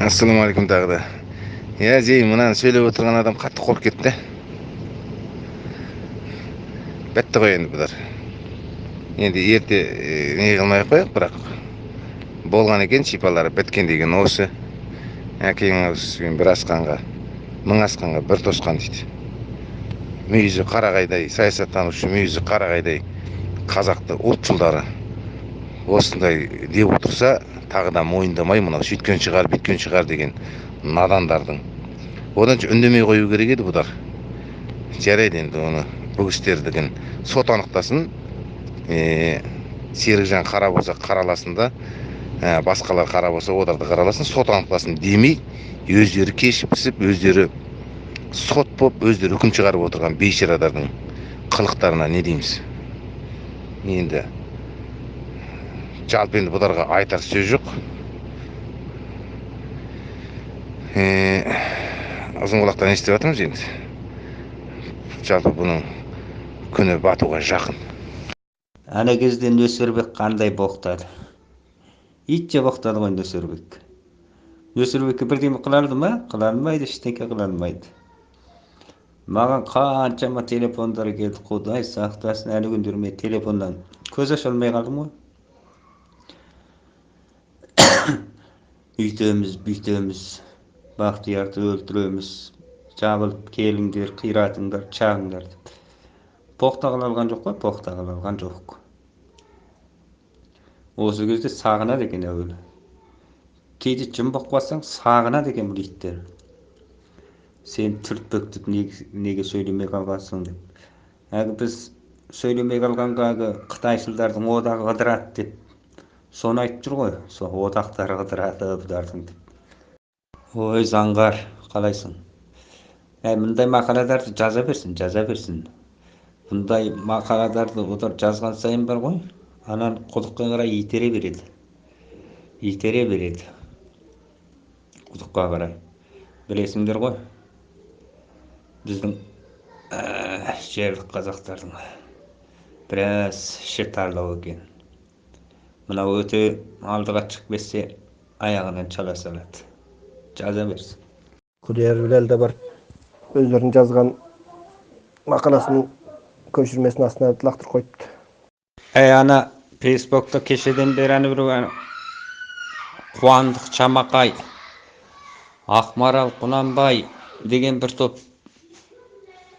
Ассалаумағалейкум тағы да. Иә, жей, мынаны сөйлеп отырған адам қатты қорқып кетті. Бітті ғой енді бұлар. Енді ерте не қылмай қояйық, бірақ болған екен шипалары біткен деген осы. Әкең өскен бір асқанға, мың асқанға бір тосқан дейді. Мүйізі қарағайдай, саясаттанушы мүйізі қарағайдай қазақты ұлтшылдары осындай деп отырса, тағы да мойындамай мынау сөйткен шығар, бүйткен шығар деген надандардың. Одан үндемей қою керек еді бұлар. Жарайды енді оны бүгістердігін сот анықтасын. Серікжан қара болса қараласын да, басқалар қара болса оларды қараласын, сот анықтасын демей, өздері кешіп пісіп, өздері сот боп, өздері үкім шығарып отырған бейшарадардың қылықтарына не дейміз? Енді жалпы енді бұларға айтар сөз жоқ. Ұзын құлақтан естіп жатырмыз енді. Жалпы бұның күні батуға жақын. Ана кезде Нөсербек қандай боқтады. Итше боқтады ғой Нөсербек. Нөсербекке бірдеме қыларды ма? Қыланмайды, ештеңе қыланмайды. Маған қаншама телефондар келді, Құдай сақтасын, әлі күндері мен телефоннан көз аша алмай қалдым ғой. Үйтеміз, бүйтеміз, Бақтиярды өлтіреміз, жабылып келіңдер, қиратыңдар, чағыңдар деп. Боқтағыл алған жоқ қой, боқтағыл алған жоқ. Осы кезде сағынады екен әуелі. Кейде жұмбақ бассаң сағынады екен бұл иттер. Сен түртпектіп неге сөйлемей қалғансың деп. Әлгі біз сөйлемей қалғанға Қытайшылдардың одағы қыдырады деп. Соны айтып жүр ғой, сол одақтары қыдырады бұлардың деп. Ой, заңғар, қалайсың? Мұндай мақаладарды жаза берсін. Бұндай мақаладарды олар жазған сайын бар ғой, анан құдыққа қарай итере береді. Құдыққа қарай. Білесіңдер ғой, біздің жерлік қазақтардың біраз шетарлау екен. Мынау өте алдыға шығып кетсе, аяғынан чала салады. Жаза берсін. Құдияр Біләл де бар, өздерінің жазған мақаласының көшірмесін астына лақтырып қойыпты. Ана Фейсбукта кешеден бері бір Қуандық Чамақай, Ақмарал Құнанбай деген бір топ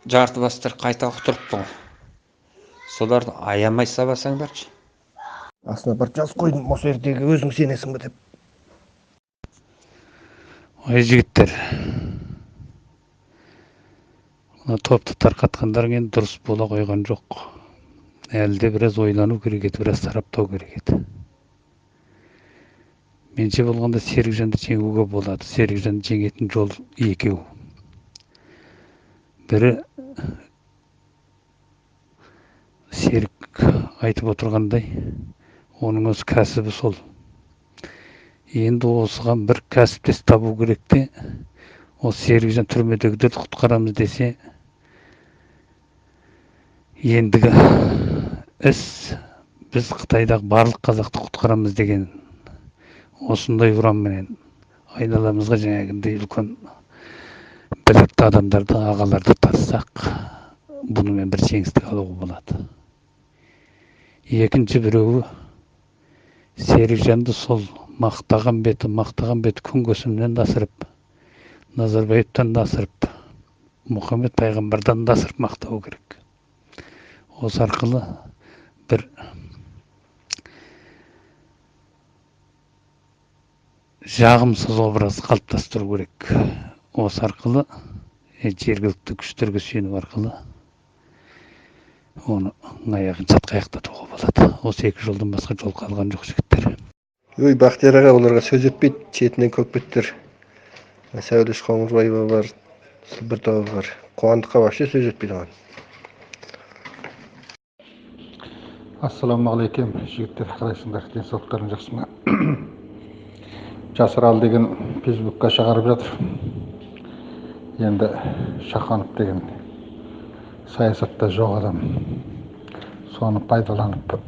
жартыбастар қайта ұқтырыпты ғой. Соларды аямай сабасаңдаршы. Астына бір жаз қойдым, осы ертегі өзің сенесің бе деп. Ой, жігіттер, топты тарқатқандарың енді дұрыс бола қойған жоқ. Әлде біраз ойлану керек еді, біраз сараптау керек еді. Менше болғанда Серікжанды жеңуге болады. Серікжанды жеңетін жол екеу. Бірі Серік айтып отырғандай, оның өз кәсібі сол. Енді осыған бір кәсіптес табу керек те, осы Серікжан түрмедегілерді құтқарамыз десе, ендігі іс біз Қытайдағы барлық қазақты құтқарамыз деген осындай ұранменен айналамызға жаңағындай үлкен білікті адамдарды, ағаларды тартсақ, бұнымен бір жеңістік алуға болады. Екінші біреуі Серікжанды сол мақтаған беті күнгөсімнен де асырып, Назарбаевтан да асырып, Мұхаммед пайғамбардан да асырып мақтау керек. Осы арқылы бір жағымсыз образ қалыптастыру керек. Осы арқылы жергілікті күштерге сүйену арқылы оны аяғын шатқаяқтатуға болады. Осы екі жолдан басқа жол қалған жоқ, жігіттер. Өй, Бақтияр аға, оларға сөз өтпейді, шетінен көп кеттір. Сәулеш Қоңырбаева бар, Сылбыртау бар. Қуандыққа вообще сөз өтпейді оған. Ассалаумағалейкум, жігіттер, қалайсыңдар? Денсаулықтарың жақсы ма? Жасырал деген Фейсбукқа шығарып жатыр. Енді Шаханов деген саясатта жоқ адам соны пайдаланып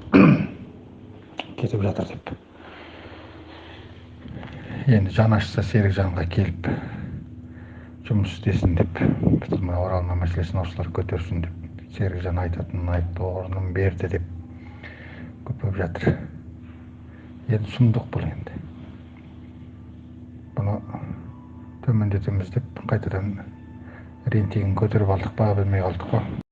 кетіп жатыр деп. енді жан ашса Серікжанға келіп жұмыс істесін деп, біз мына оралма мәселесін осылар көтерсін деп, Серікжан айтатынын айтты, орнын берді деп көпеп жатыр. Енді сұмдық бұл енді. Бұны төмендетеміз деп қайтадан рейтингін көтеріп алдық па, білмей қалдық па.